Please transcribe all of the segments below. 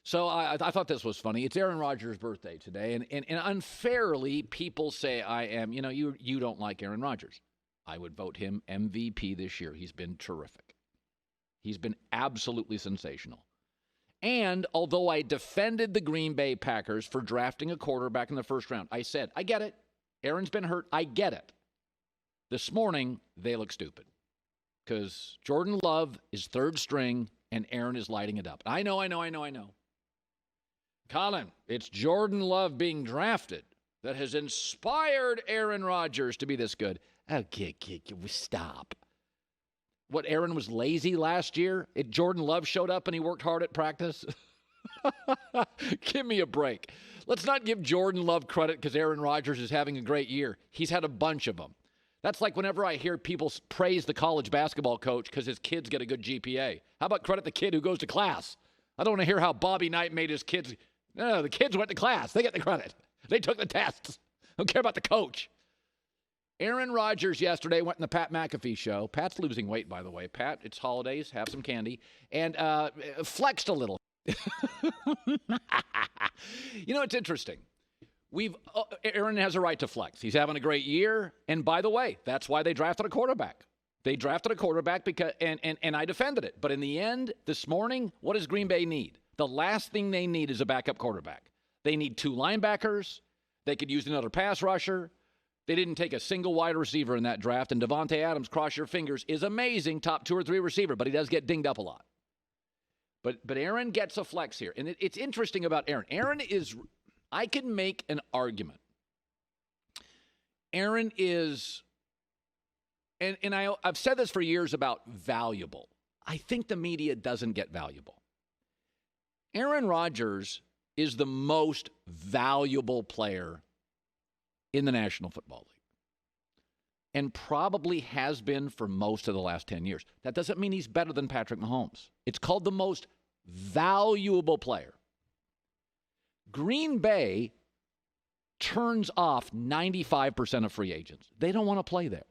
So I thought this was funny. It's Aaron Rodgers' birthday today, and unfairly, people say you don't like Aaron Rodgers. I would vote him MVP this year. He's been terrific. He's been absolutely sensational. And although I defended the Green Bay Packers for drafting a quarterback in the first round, I said, I get it. Aaron's been hurt. I get it. This morning, they look stupid because Jordan Love is third string and Aaron is lighting it up. I know. Colin, it's Jordan Love being drafted that has inspired Aaron Rodgers to be this good. Okay, stop. What, Aaron was lazy last year? Jordan Love showed up and he worked hard at practice? Give me a break. Let's not give Jordan Love credit because Aaron Rodgers is having a great year. He's had a bunch of them. That's like whenever I hear people praise the college basketball coach because his kids get a good GPA. How about credit the kid who goes to class? I don't want to hear how Bobby Knight made his kids. No, the kids went to class. They get the credit. They took the tests. Don't care about the coach. Aaron Rodgers yesterday went in the Pat McAfee show. Pat's losing weight, by the way. Pat, it's holidays. Have some candy. And flexed a little. It's interesting. Aaron has a right to flex. He's having a great year. And by the way, that's why they drafted a quarterback. They drafted a quarterback because, and I defended it. But in the end, this morning, what does Green Bay need? The last thing they need is a backup quarterback. They need 2 linebackers. They could use another pass rusher. They didn't take a single wide receiver in that draft, and Devontae Adams, cross your fingers, is amazing, top 2 or 3 receiver, but he does get dinged up a lot. But Aaron gets a flex here, and it's interesting about Aaron. Aaron is, I can make an argument. Aaron is, and I've said this for years about valuable. I think the media doesn't get valuable. Aaron Rodgers is the most valuable player in the National Football League and probably has been for most of the last 10 years. That doesn't mean he's better than Patrick Mahomes. It's called the most valuable player. Green Bay turns off 95% of free agents. They don't want to play there.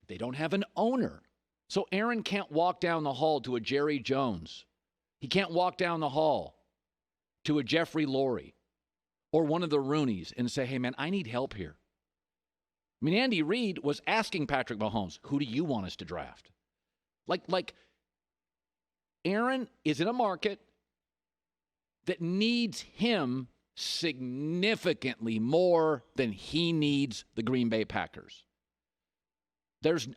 They don't have an owner. So Aaron can't walk down the hall to a Jerry Jones. He can't walk down the hall to a Jeffrey Lurie or one of the Rooneys and say, hey, man, I need help here. I mean, Andy Reid was asking Patrick Mahomes, who do you want us to draft? Like Aaron is in a market that needs him significantly more than he needs the Green Bay Packers.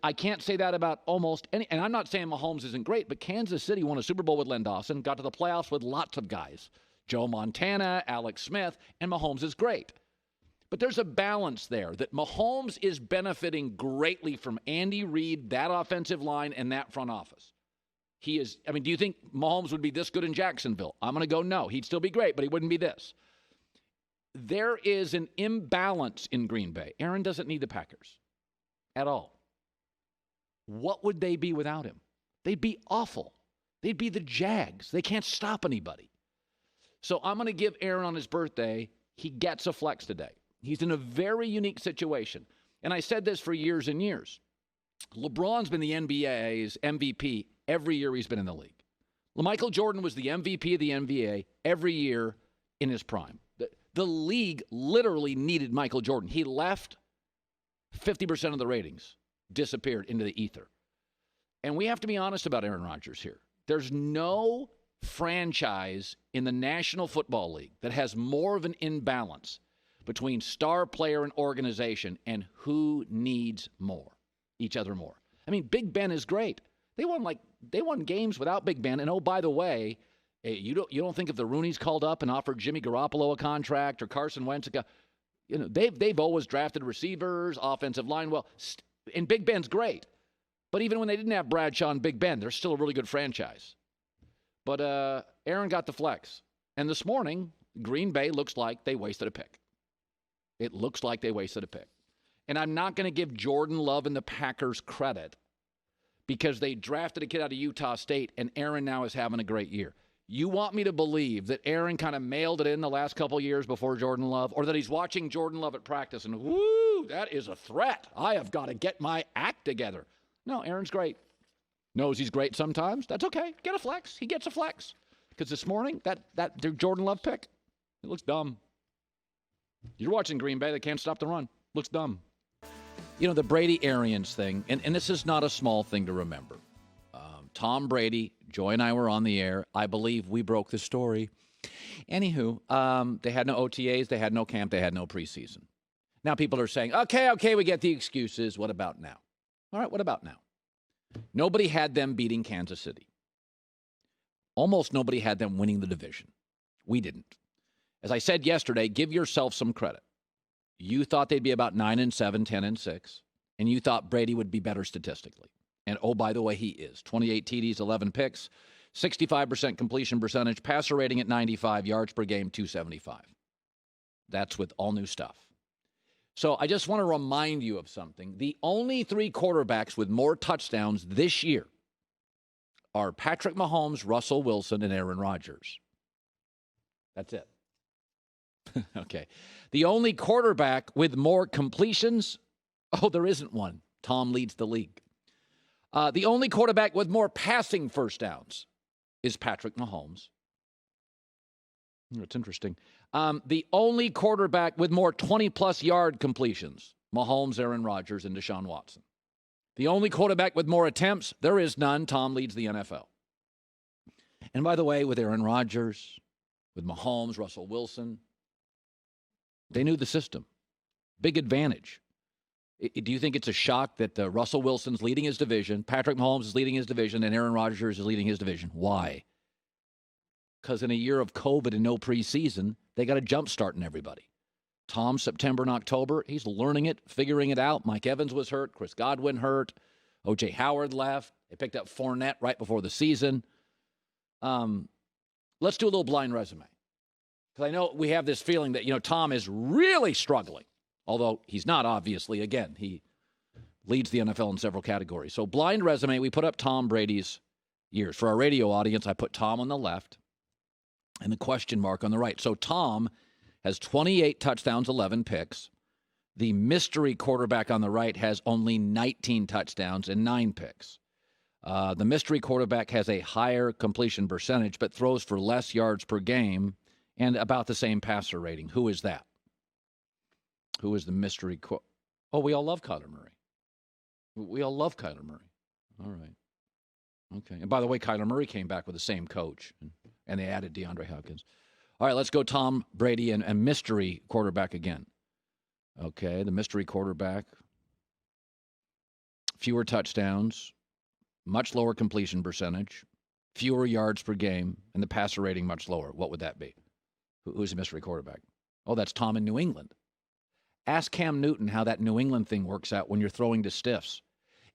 I can't say that about almost any, and I'm not saying Mahomes isn't great, but Kansas City won a Super Bowl with Len Dawson, got to the playoffs with lots of guys. Joe Montana, Alex Smith, and Mahomes is great. But there's a balance there that Mahomes is benefiting greatly from Andy Reid, that offensive line, and that front office. He is, I mean, do you think Mahomes would be this good in Jacksonville? I'm going to go no. He'd still be great, but he wouldn't be this. There is an imbalance in Green Bay. Aaron doesn't need the Packers at all. What would they be without him? They'd be awful. They'd be the Jags. They can't stop anybody. So I'm going to give Aaron on his birthday, he gets a flex today. He's in a very unique situation. And I said this for years and years. LeBron's been the NBA's MVP every year he's been in the league. Michael Jordan was the MVP of the NBA every year in his prime. The league literally needed Michael Jordan. He left, 50% of the ratings disappeared into the ether. And we have to be honest about Aaron Rodgers here. There's no franchise in the National Football League that has more of an imbalance between star player and organization and who needs each other more. I mean, Big Ben is great. They won games without Big Ben. And oh, by the way, you don't think if the Rooneys called up and offered Jimmy Garoppolo a contract or Carson Wentz they've always drafted receivers, offensive line. Well, and Big Ben's great. But even when they didn't have Bradshaw and Big Ben, they're still a really good franchise. But Aaron got the flex. And this morning, Green Bay looks like they wasted a pick. It looks like they wasted a pick. And I'm not going to give Jordan Love and the Packers credit because they drafted a kid out of Utah State, and Aaron now is having a great year. You want me to believe that Aaron kind of mailed it in the last couple of years before Jordan Love, or that he's watching Jordan Love at practice and, whoo, that is a threat. I have got to get my act together. No, Aaron's great. Knows he's great sometimes. That's okay. Get a flex. He gets a flex. Because this morning, that Jordan Love pick, it looks dumb. You're watching Green Bay. They can't stop the run. Looks dumb. You know, the Brady Arians thing, and this is not a small thing to remember. Tom Brady, Joy and I were on the air. I believe we broke the story. Anywho, they had no OTAs. They had no camp. They had no preseason. Now people are saying, okay, we get the excuses. What about now? All right, what about now? Nobody had them beating Kansas City. Almost nobody had them winning the division. We didn't. As I said yesterday, give yourself some credit. You thought they'd be about 9-7, 10-6, and you thought Brady would be better statistically. And, oh, by the way, he is. 28 TDs, 11 picks, 65% completion percentage, passer rating at 95, yards per game, 275. That's with all new stuff. So I just want to remind you of something. The only three quarterbacks with more touchdowns this year are Patrick Mahomes, Russell Wilson, and Aaron Rodgers. That's it. Okay. The only quarterback with more completions, there isn't one. Tom leads the league. The only quarterback with more passing first downs is Patrick Mahomes. It's interesting. The only quarterback with more 20-plus yard completions, Mahomes, Aaron Rodgers, and Deshaun Watson. The only quarterback with more attempts, there is none. Tom leads the NFL. And by the way, with Aaron Rodgers, with Mahomes, Russell Wilson, they knew the system. Big advantage. Do you think it's a shock that Russell Wilson's leading his division, Patrick Mahomes is leading his division, and Aaron Rodgers is leading his division? Why? Because in a year of COVID and no preseason, they got a jump start in everybody. Tom, September and October, he's learning it, figuring it out. Mike Evans was hurt. Chris Godwin hurt. O.J. Howard left. They picked up Fournette right before the season. Let's do a little blind resume. Because I know we have this feeling that, Tom is really struggling. Although he's not, obviously. Again, he leads the NFL in several categories. So blind resume, we put up Tom Brady's years. For our radio audience, I put Tom on the left and the question mark on the right. So Tom has 28 touchdowns, 11 picks. The mystery quarterback on the right has only 19 touchdowns and 9 picks. The mystery quarterback has a higher completion percentage but throws for less yards per game and about the same passer rating. Who is that? Who is the mystery? We all love Kyler Murray. We all love Kyler Murray. All right. Okay. And by the way, Kyler Murray came back with the same coach, and they added DeAndre Hopkins. All right, let's go Tom Brady and mystery quarterback again. Okay, the mystery quarterback. Fewer touchdowns, much lower completion percentage, fewer yards per game, and the passer rating much lower. What would that be? Who's the mystery quarterback? Oh, that's Tom in New England. Ask Cam Newton how that New England thing works out when you're throwing to stiffs.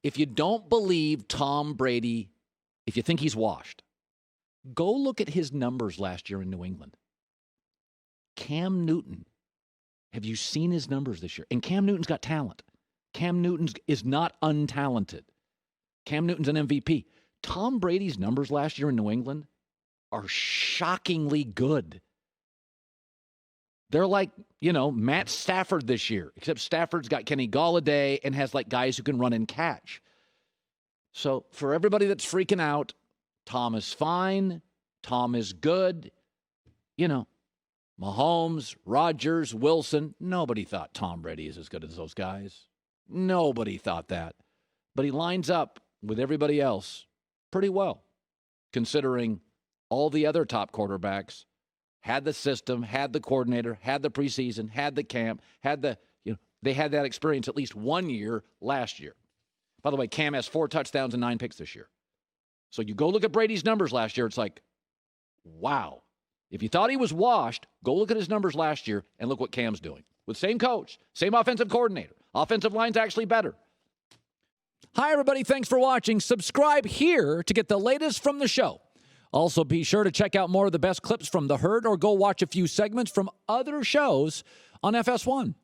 If you don't believe Tom Brady, if you think he's washed, go look at his numbers last year in New England. Cam Newton, have you seen his numbers this year? And Cam Newton's got talent. Cam Newton is not untalented. Cam Newton's an MVP. Tom Brady's numbers last year in New England are shockingly good. They're like, Matt Stafford this year, except Stafford's got Kenny Golladay and has guys who can run and catch. So for everybody that's freaking out, Tom is fine. Tom is good. Mahomes, Rodgers, Wilson. Nobody thought Tom Brady is as good as those guys. Nobody thought that. But he lines up with everybody else pretty well, considering all the other top quarterbacks had the system, had the coordinator, had the preseason, had the camp, they had that experience at least 1 year last year. By the way, Cam has 4 touchdowns and 9 picks this year. So you go look at Brady's numbers last year, it's like, wow. If you thought he was washed, go look at his numbers last year and look what Cam's doing. With same coach, same offensive coordinator. Offensive line's actually better. Hi, everybody. Thanks for watching. Subscribe here to get the latest from the show. Also, be sure to check out more of the best clips from The Herd or go watch a few segments from other shows on FS1.